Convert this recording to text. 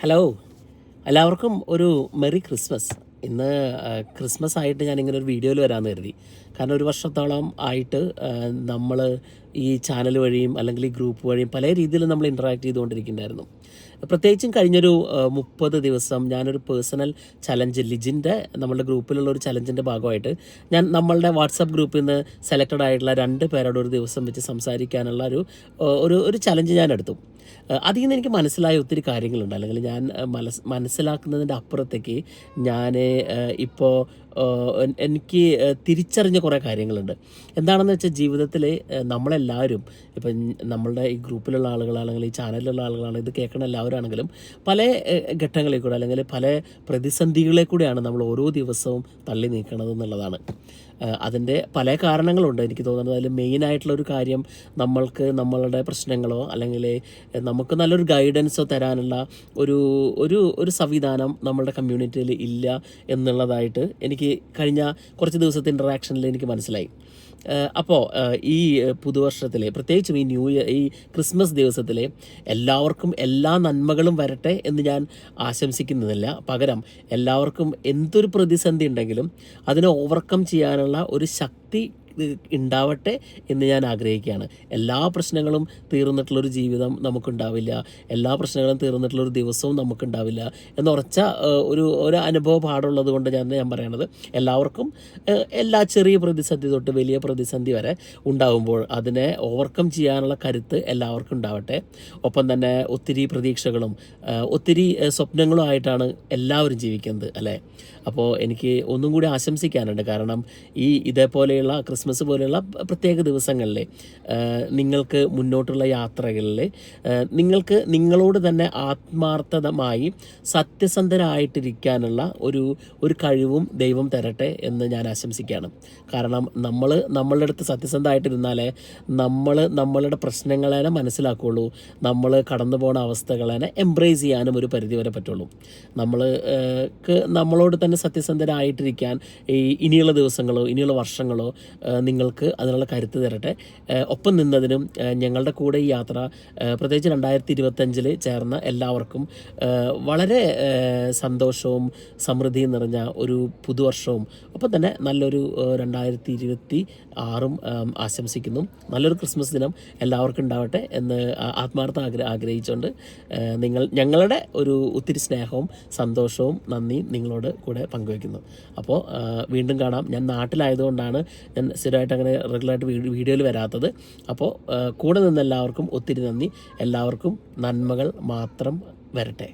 Hello, എല്ലാവർക്കും ഒരു merry Christmas. ഇന്ന് ക്രിസ്മസ് ആയിട്ട് ഞാനിങ്ങനെ ഒരു വീഡിയോയിൽ വരാമെന്ന് കരുതി. കാരണം ഒരു വർഷത്തോളം ആയിട്ട് നമ്മൾ ഈ ചാനൽ വഴിയും അല്ലെങ്കിൽ ഈ ഗ്രൂപ്പ് വഴിയും പല രീതിയിൽ നമ്മൾ ഇൻറ്ററാക്ട് ചെയ്തുകൊണ്ടിരിക്കുന്നുണ്ടായിരുന്നു. പ്രത്യേകിച്ചും കഴിഞ്ഞൊരു 30 ദിവസം ഞാനൊരു പേഴ്സണൽ ചലഞ്ച് ലിജിൻ്റെ നമ്മളുടെ ഗ്രൂപ്പിലുള്ള ഒരു ചലഞ്ചിൻ്റെ ഭാഗമായിട്ട് ഞാൻ നമ്മളുടെ വാട്സപ്പ് ഗ്രൂപ്പിൽ നിന്ന് സെലക്റ്റഡ് ആയിട്ടുള്ള 2 പേരോട് ഒരു ദിവസം വെച്ച് സംസാരിക്കാനുള്ള ഒരു ചലഞ്ച് ഞാൻ എടുത്തു. അതിൽ നിന്ന് എനിക്ക് മനസ്സിലായ ഒത്തിരി കാര്യങ്ങളുണ്ട്. അല്ലെങ്കിൽ ഞാൻ മനസ്സിലാക്കുന്നതിൻ്റെ അപ്പുറത്തേക്ക് ഞാൻ ഇപ്പോൾ എനിക്ക് തിരിച്ചറിഞ്ഞ കുറേ കാര്യങ്ങളുണ്ട്. എന്താണെന്ന് വെച്ചാൽ ജീവിതത്തിൽ നമ്മളെല്ലാവരും ഇപ്പം നമ്മളുടെ ഈ ഗ്രൂപ്പിലുള്ള ആളുകൾ അല്ലെങ്കിൽ ഈ ചാനലിലുള്ള ആളുകളാണ് ഇത് കേൾക്കുന്ന എല്ലാവരാണെങ്കിലും പല ഘട്ടങ്ങളിൽ കൂടെ അല്ലെങ്കിൽ പല പ്രതിസന്ധികളെ കൂടെയാണ് നമ്മൾ ഓരോ ദിവസവും തള്ളി നീക്കണത് എന്നുള്ളതാണ്. അതിൻ്റെ പല കാരണങ്ങളുണ്ട്. എനിക്ക് തോന്നുന്നത് അതിൽ മെയിനായിട്ടുള്ളൊരു കാര്യം നമ്മൾക്ക് നമ്മളുടെ പ്രശ്നങ്ങളോ അല്ലെങ്കിൽ നമുക്ക് നല്ലൊരു ഗൈഡൻസോ തരാനുള്ള ഒരു ഒരു ഒരു സംവിധാനം നമ്മളുടെ കമ്മ്യൂണിറ്റിയിൽ ഇല്ല എന്നുള്ളതായിട്ട് എനിക്ക് കഴിഞ്ഞ കുറച്ച് ദിവസത്തെ ഇൻറ്ററാക്ഷനിൽ എനിക്ക് മനസ്സിലായി. അപ്പോൾ ഈ പുതുവർഷത്തിൽ പ്രത്യേകിച്ചും ഈ ന്യൂ ഇയർ ഈ ക്രിസ്മസ് ദിവസത്തിൽ എല്ലാവർക്കും എല്ലാ നന്മകളും വരട്ടെ എന്ന് ഞാൻ ആശംസിക്കുന്നതില്ല. പകരം എല്ലാവർക്കും എന്തൊരു പ്രതിസന്ധി ഉണ്ടെങ്കിലും അതിനെ ഓവർകം ചെയ്യാനുള്ള ഒരു ശക്തി ഉണ്ടാവട്ടെ എന്ന് ഞാൻ ആഗ്രഹിക്കുകയാണ്. എല്ലാ പ്രശ്നങ്ങളും തീർന്നിട്ടുള്ളൊരു ജീവിതം നമുക്കുണ്ടാവില്ല, എല്ലാ പ്രശ്നങ്ങളും തീർന്നിട്ടുള്ളൊരു ദിവസവും നമുക്കുണ്ടാവില്ല എന്നുറച്ച ഒരു അനുഭവ പാടുള്ളത് കൊണ്ട് ഞാൻ പറയണത് എല്ലാവർക്കും എല്ലാ ചെറിയ പ്രതിസന്ധി തൊട്ട് വലിയ പ്രതിസന്ധി വരെ ഉണ്ടാകുമ്പോൾ അതിനെ ഓവർകം ചെയ്യാനുള്ള കരുത്ത് എല്ലാവർക്കും ഉണ്ടാവട്ടെ. ഒപ്പം തന്നെ ഒത്തിരി പ്രതീക്ഷകളും ഒത്തിരി സ്വപ്നങ്ങളും ആയിട്ടാണ് എല്ലാവരും ജീവിക്കുന്നത്, അല്ലേ? അപ്പോൾ എനിക്ക് ഒന്നും കൂടി ആശംസിക്കാനുണ്ട്. കാരണം ഇതേപോലെയുള്ള ക്രിസ്മസ് പോലെയുള്ള പ്രത്യേക ദിവസങ്ങളിൽ നിങ്ങൾക്ക് മുന്നോട്ടുള്ള യാത്രകളിൽ നിങ്ങൾക്ക് നിങ്ങളോട് തന്നെ ആത്മാർത്ഥമായി സത്യസന്ധരായിട്ടിരിക്കാനുള്ള ഒരു കഴിവും ദൈവം തരട്ടെ എന്ന് ഞാൻ ആശംസിക്കുകയാണ്. കാരണം നമ്മളുടെ അടുത്ത് സത്യസന്ധമായിട്ടിരുന്നാലേ നമ്മളുടെ പ്രശ്നങ്ങളെ മനസ്സിലാക്കുകയുള്ളൂ, നമ്മൾ കടന്നു പോകുന്ന അവസ്ഥകളെ എംബ്രേസ് ചെയ്യാനും ഒരു പരിധിവരെ പറ്റുള്ളൂ. നമ്മളോട് തന്നെ സത്യസന്ധരായിട്ടിരിക്കാൻ ഇനിയുള്ള ദിവസങ്ങളോ ഇനിയുള്ള വർഷങ്ങളോ നിങ്ങൾക്ക് അതിനുള്ള കരുത്ത് തരട്ടെ. ഒപ്പം നിന്നതിനും ഞങ്ങളുടെ കൂടെ ഈ യാത്ര പ്രത്യേകിച്ച് 2025 ചേർന്ന എല്ലാവർക്കും വളരെ സന്തോഷവും സമൃദ്ധിയും നിറഞ്ഞ ഒരു പുതുവർഷവും ഒപ്പം തന്നെ നല്ലൊരു 2026 ആശംസിക്കുന്നു. നല്ലൊരു ക്രിസ്മസ് ദിനം എല്ലാവർക്കും ഉണ്ടാവട്ടെ എന്ന് ആത്മാർത്ഥ ആഗ്രഹിച്ചുകൊണ്ട് ഞങ്ങളുടെ ഒത്തിരി സ്നേഹവും സന്തോഷവും നന്ദിയും നിങ്ങളോട് കൂടെ പങ്കുവയ്ക്കുന്നു. അപ്പോൾ വീണ്ടും കാണാം. ഞാൻ നാട്ടിലായതുകൊണ്ടാണ് ഞാൻ സ്ഥിരമായിട്ട് അങ്ങനെ റെഗുലറായിട്ട് വീഡിയോയിൽ വരാത്തത്. അപ്പോൾ കൂടെ നിന്ന് എല്ലാവർക്കും ഒത്തിരി നന്ദി. എല്ലാവർക്കും നന്മകൾ മാത്രം വരട്ടെ.